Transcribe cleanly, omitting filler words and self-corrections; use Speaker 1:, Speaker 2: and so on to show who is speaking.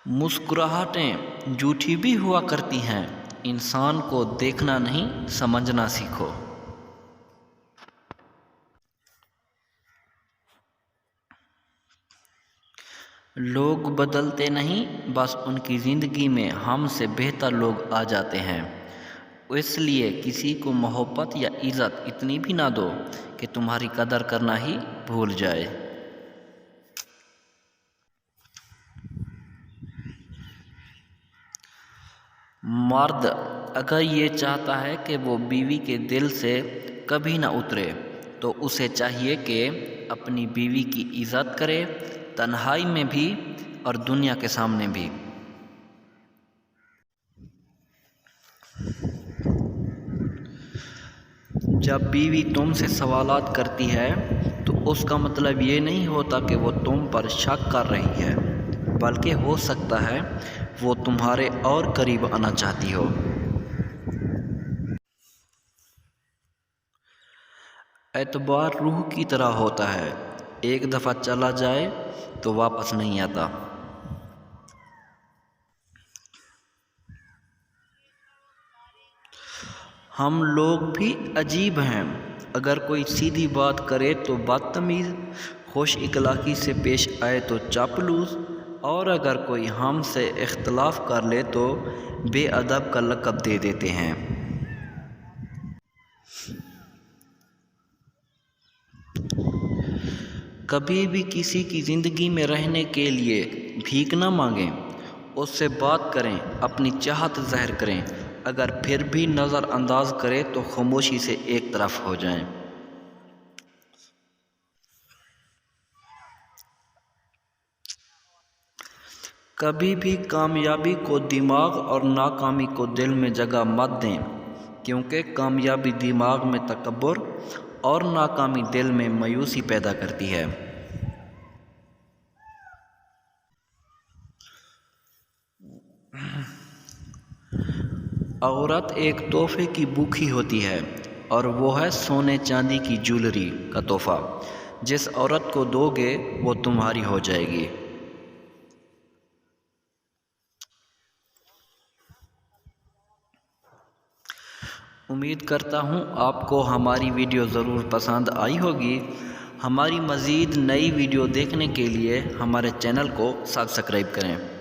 Speaker 1: मुस्कुराहटें झूठी भी हुआ करती हैं, इंसान को देखना नहीं समझना सीखो। लोग बदलते नहीं, बस उनकी ज़िंदगी में हमसे बेहतर लोग आ जाते हैं। इसलिए किसी को मोहब्बत या इज़्ज़त इतनी भी ना दो कि तुम्हारी कदर करना ही भूल जाए। मर्द अगर ये चाहता है कि वो बीवी के दिल से कभी ना उतरे, तो उसे चाहिए कि अपनी बीवी की इज़्ज़त करे, तन्हाई में भी और दुनिया के सामने भी। जब बीवी तुमसे सवालात करती है तो उसका मतलब ये नहीं होता कि वो तुम पर शक कर रही है, बल्कि हो सकता है वो तुम्हारे और करीब आना चाहती हो। एतबार रूह की तरह होता है, एक दफ़ा चला जाए तो वापस नहीं आता। हम लोग भी अजीब हैं, अगर कोई सीधी बात करे तो बदतमीज़, खुश इखलाक़ी से पेश आए तो चापलूस, और अगर कोई हमसे इख्तलाफ कर ले तो बेअदब का लक़ब दे देते हैं। कभी भी किसी की ज़िंदगी में रहने के लिए भीख ना मांगें, उससे बात करें, अपनी चाहत ज़ाहिर करें। अगर फिर भी नज़रअंदाज करें तो खामोशी से एक तरफ हो जाएं। कभी भी कामयाबी को दिमाग और नाकामी को दिल में जगह मत दें, क्योंकि कामयाबी दिमाग में तकब्बुर और नाकामी दिल में मायूसी पैदा करती है। औरत एक तोहफे की भूखी होती है, और वो है सोने चांदी की ज्वेलरी का तोहफा। जिस औरत को दोगे वो तुम्हारी हो जाएगी। उम्मीद करता हूँ आपको हमारी वीडियो ज़रूर पसंद आई होगी। हमारी मज़ीद नई वीडियो देखने के लिए हमारे चैनल को सब्सक्राइब करें।